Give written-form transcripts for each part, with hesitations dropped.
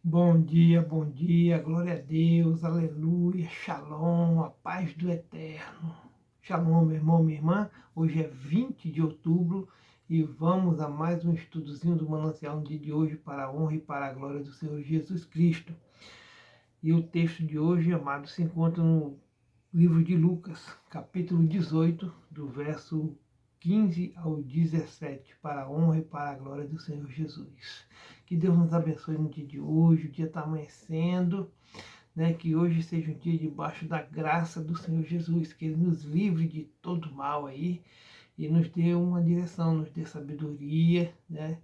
Bom dia, glória a Deus, aleluia, shalom, a paz do eterno. Shalom, meu irmão, minha irmã. Hoje é 20 de outubro e vamos a mais um estudozinho do Manancial no dia de hoje para a honra e para a glória do Senhor Jesus Cristo. E o texto de hoje, amado, se encontra no livro de Lucas, capítulo 18, do verso 15 ao 17, para a honra e para a glória do Senhor Jesus. Que Deus nos abençoe no dia de hoje, o dia está amanhecendo, né? Que hoje seja um dia debaixo da graça do Senhor Jesus, que Ele nos livre de todo mal aí e nos dê uma direção, nos dê sabedoria, né?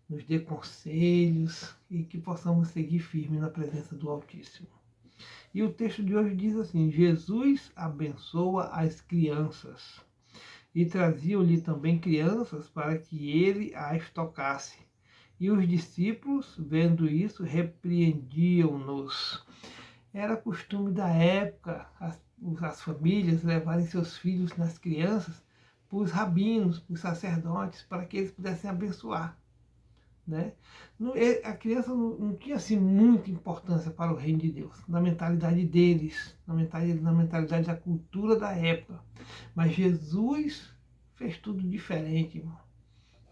Nos dê conselhos e que possamos seguir firme na presença do Altíssimo. E o texto de hoje diz assim: Jesus abençoa as crianças e traziam-lhe também crianças para que ele as tocasse. E os discípulos, vendo isso, repreendiam-nos. Era costume da época as famílias levarem seus filhos nas crianças para os rabinos, para os sacerdotes, para que eles pudessem abençoar. Né? A criança não tinha assim, muita importância para o reino de Deus, na mentalidade deles, na mentalidade da cultura da época. Mas Jesus fez tudo diferente, irmão.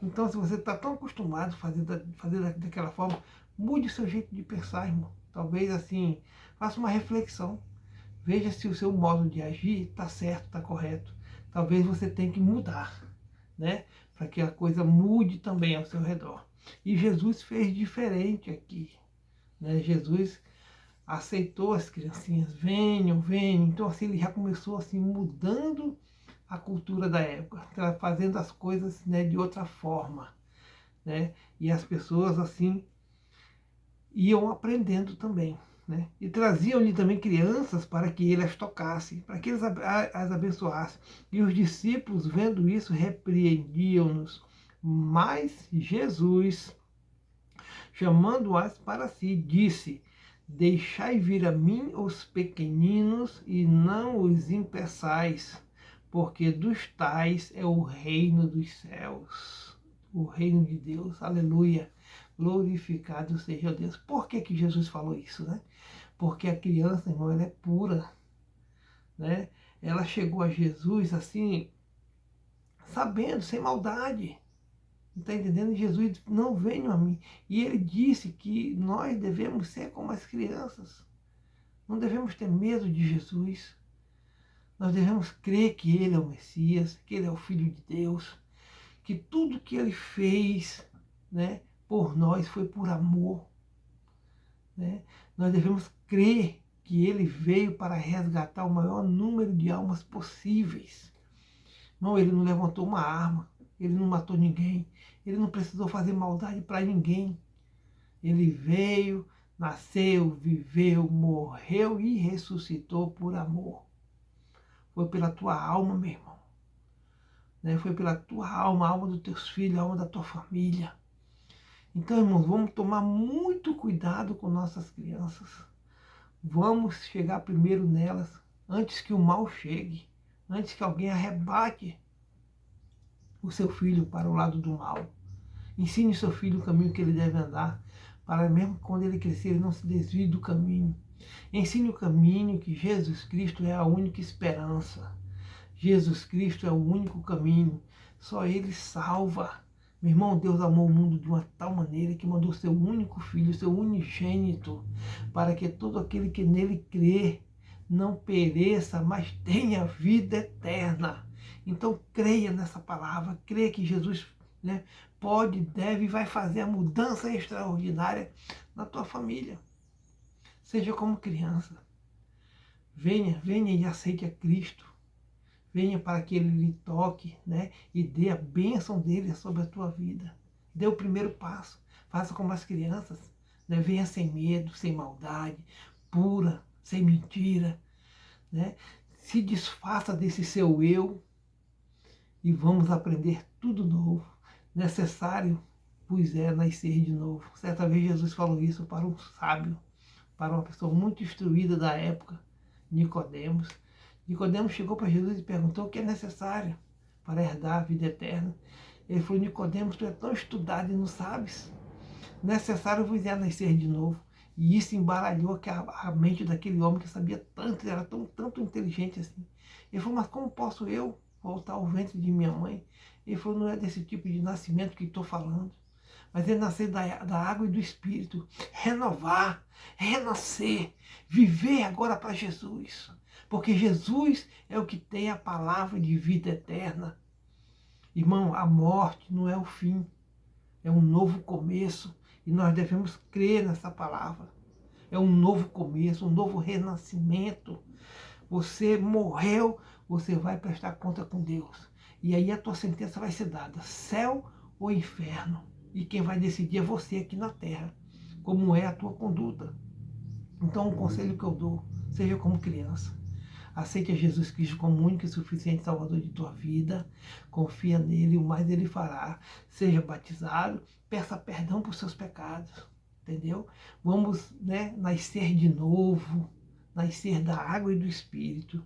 Então, se você está tão acostumado a fazer daquela forma, mude o seu jeito de pensar, irmão. Talvez assim, faça uma reflexão. Veja se o seu modo de agir está certo, está correto. Talvez você tenha que mudar, né? Para que a coisa mude também ao seu redor. E Jesus fez diferente aqui, né? Jesus aceitou as criancinhas, venham, venham. Então assim, ele já começou assim mudando a cultura da época, fazendo as coisas, né, de outra forma, né? E as pessoas assim iam aprendendo também, né? E traziam-lhe também crianças para que ele as tocasse, para que eles as abençoassem. E os discípulos, vendo isso, repreendiam-nos. Mas Jesus, chamando-as para si, disse: Deixai vir a mim os pequeninos e não os impeçais, porque dos tais é o reino dos céus, o reino de Deus. Aleluia. Glorificado seja Deus. Por que Jesus falou isso, né? Porque a criança, irmão, ela é pura, né? Ela chegou a Jesus assim, sabendo, sem maldade. Está entendendo? Jesus disse, não venham a mim. E ele disse que nós devemos ser como as crianças. Não devemos ter medo de Jesus. Nós devemos crer que ele é o Messias, que ele é o Filho de Deus, que tudo que ele fez, né, por nós foi por amor. Né? Nós devemos crer que ele veio para resgatar o maior número de almas possíveis. Não, ele não levantou uma arma, ele não matou ninguém, ele não precisou fazer maldade para ninguém. Ele veio, nasceu, viveu, morreu e ressuscitou por amor. Foi pela tua alma, meu irmão. Né? Foi pela tua alma, a alma dos teus filhos, a alma da tua família. Então, irmãos, vamos tomar muito cuidado com nossas crianças. Vamos chegar primeiro nelas, antes que o mal chegue, antes que alguém arrebate o seu filho para o lado do mal. Ensine o seu filho o caminho que ele deve andar, para mesmo quando ele crescer ele não se desvie do caminho. Ensine o caminho que Jesus Cristo é a única esperança. Jesus Cristo é o único caminho. Só Ele salva. Meu irmão, Deus amou o mundo de uma tal maneira que mandou seu único filho, seu unigênito, para que todo aquele que nele crê não pereça, mas tenha vida eterna. Então creia nessa palavra, creia que Jesus, né, pode, deve e vai fazer a mudança extraordinária na tua família. Seja como criança. Venha e aceite a Cristo. Venha para que Ele lhe toque, né, e dê a bênção dele sobre a tua vida. Dê o primeiro passo. Faça como as crianças. Né? Venha sem medo, sem maldade, pura, sem mentira. Né? Se desfaça desse seu eu e vamos aprender tudo novo. Necessário, pois é, nascer de novo. Certa vez Jesus falou isso para um sábio, para uma pessoa muito instruída da época, Nicodemos. Nicodemos chegou para Jesus e perguntou o que é necessário para herdar a vida eterna. Ele falou: Nicodemos, tu é tão estudado e não sabes? Necessário vos é nascer de novo. E isso embaralhou a mente daquele homem que sabia tanto, era tanto inteligente assim. Ele falou, mas como posso eu voltar ao ventre de minha mãe? Ele falou, não é desse tipo de nascimento que estou falando, mas é nascer da água e do Espírito, renovar, renascer, viver agora para Jesus, porque Jesus é o que tem a palavra de vida eterna. Irmão, a morte não é o fim, é um novo começo, e nós devemos crer nessa palavra. É um novo começo, um novo renascimento. Você morreu, você vai prestar conta com Deus. E aí a tua sentença vai ser dada, céu ou inferno. E quem vai decidir é você aqui na terra, como é a tua conduta. Então o conselho que eu dou, seja como criança. Aceite a Jesus Cristo como único e suficiente Salvador de tua vida. Confia nele, o mais ele fará. Seja batizado, peça perdão por seus pecados. Entendeu? Vamos, nascer de novo, nascer da água e do Espírito.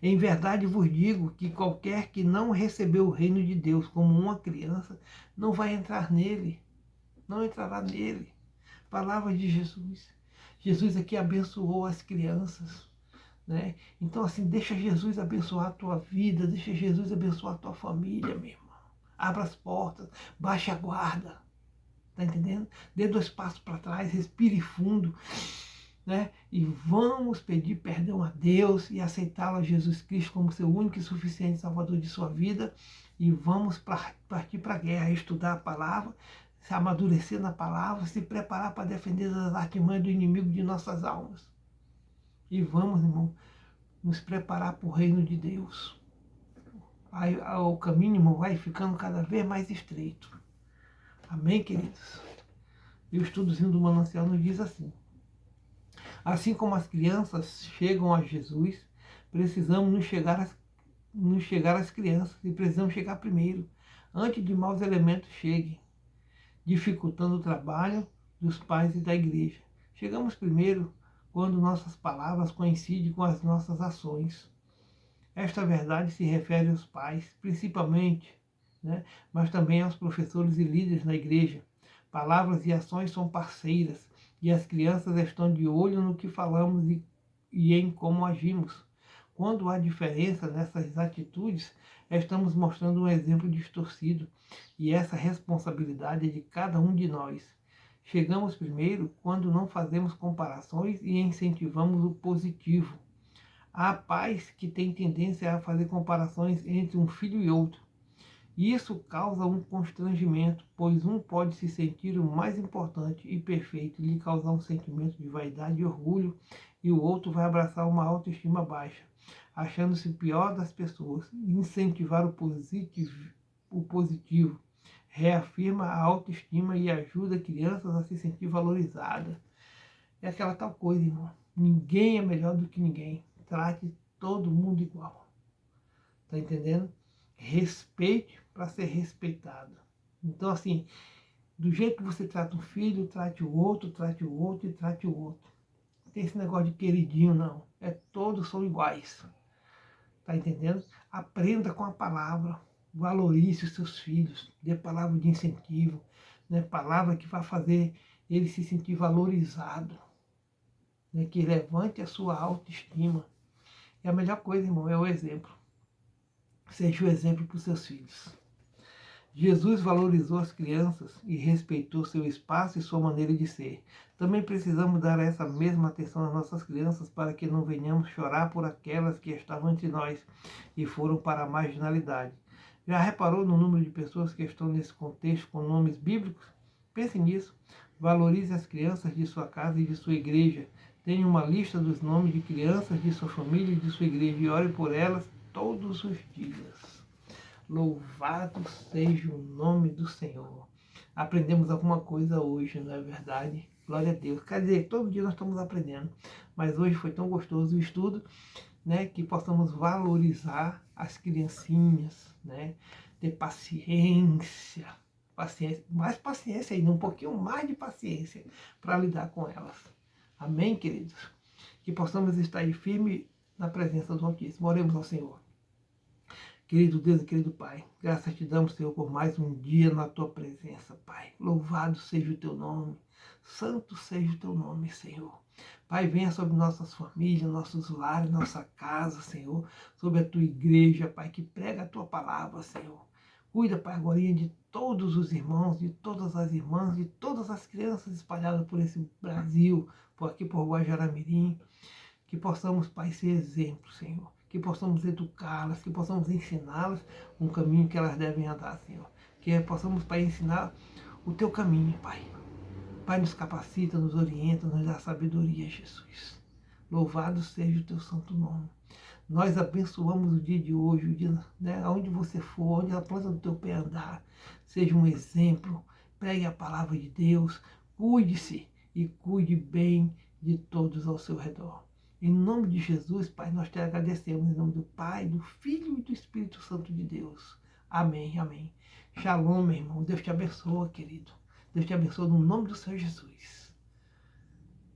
Em verdade vos digo que qualquer que não recebeu o reino de Deus como uma criança, não vai entrar nele. Não entrará nele. Palavra de Jesus. Jesus aqui abençoou as crianças. Então, assim, deixa Jesus abençoar a tua vida, deixa Jesus abençoar a tua família, meu irmão. Abra as portas, baixe a guarda, tá entendendo? Dê 2 passos para trás, respire fundo, e vamos pedir perdão a Deus e aceitá-lo a Jesus Cristo como seu único e suficiente Salvador de sua vida, e vamos partir para a guerra, estudar a palavra, se amadurecer na palavra, se preparar para defender as artimanhas do inimigo de nossas almas. E vamos, irmão, nos preparar para o reino de Deus. Aí, o caminho, irmão, vai ficando cada vez mais estreito. Amém, queridos? E o estudozinho do Manancial nos diz assim: assim como as crianças chegam a Jesus, precisamos nos chegar às crianças e precisamos chegar primeiro, antes de maus elementos cheguem, dificultando o trabalho dos pais e da igreja. Chegamos primeiro quando nossas palavras coincidem com as nossas ações. Esta verdade se refere aos pais, principalmente, mas também aos professores e líderes na igreja. Palavras e ações são parceiras, e as crianças estão de olho no que falamos e em como agimos. Quando há diferença nessas atitudes, estamos mostrando um exemplo distorcido, e essa responsabilidade é de cada um de nós. Chegamos primeiro quando não fazemos comparações e incentivamos o positivo. Há pais que têm tendência a fazer comparações entre um filho e outro. E isso causa um constrangimento, pois um pode se sentir o mais importante e perfeito e lhe causar um sentimento de vaidade e orgulho, e o outro vai abraçar uma autoestima baixa, achando-se o pior das pessoas. Incentivar o positivo reafirma a autoestima e ajuda crianças a se sentir valorizadas. É aquela tal coisa, irmão. Ninguém é melhor do que ninguém. Trate todo mundo igual. Tá entendendo? Respeite para ser respeitado. Então, assim, do jeito que você trata um filho, trate o outro e trate o outro. Não tem esse negócio de queridinho, não. Todos são iguais. Tá entendendo? Aprenda com a palavra. Valorize os seus filhos. Dê palavra de incentivo. Palavra que vai fazer ele se sentir valorizado. Que levante a sua autoestima. E a melhor coisa, irmão, é o exemplo. Seja o exemplo para os seus filhos. Jesus valorizou as crianças e respeitou seu espaço e sua maneira de ser. Também precisamos dar essa mesma atenção às nossas crianças para que não venhamos chorar por aquelas que estavam entre nós e foram para a marginalidade. Já reparou no número de pessoas que estão nesse contexto com nomes bíblicos? Pense nisso. Valorize as crianças de sua casa e de sua igreja. Tenha uma lista dos nomes de crianças de sua família e de sua igreja e ore por elas todos os dias. Louvado seja o nome do Senhor. Aprendemos alguma coisa hoje, não é verdade? Glória a Deus. Quer dizer, todo dia nós estamos aprendendo. Mas hoje foi tão gostoso o estudo, que possamos valorizar as criancinhas, ter paciência, mais paciência ainda, um pouquinho mais de paciência para lidar com elas. Amém, queridos? Que possamos estar aí firme na presença do Altíssimo. Oremos ao Senhor. Querido Deus e querido Pai, graças te damos, Senhor, por mais um dia na tua presença, Pai. Louvado seja o teu nome. Santo seja o teu nome, Senhor. Pai, venha sobre nossas famílias, nossos lares, nossa casa, Senhor, sobre a tua igreja, Pai, que prega a tua palavra, Senhor. Cuida, Pai, agora de todos os irmãos, de todas as irmãs, de todas as crianças espalhadas por esse Brasil, por aqui por Guajará-Mirim, que possamos, Pai, ser exemplo, Senhor, que possamos educá-las, que possamos ensiná-las um caminho que elas devem andar, Senhor, que possamos, Pai, ensinar o teu caminho, Pai. Pai, nos capacita, nos orienta, nos dá sabedoria, Jesus. Louvado seja o teu santo nome. Nós abençoamos o dia de hoje, o dia, né, aonde você for, onde a planta do teu pé andar, seja um exemplo, pregue a palavra de Deus, cuide-se e cuide bem de todos ao seu redor. Em nome de Jesus, Pai, nós te agradecemos, em nome do Pai, do Filho e do Espírito Santo de Deus. Amém, amém. Shalom, meu irmão. Deus te abençoe, querido. Deus te abençoe no nome do Senhor Jesus.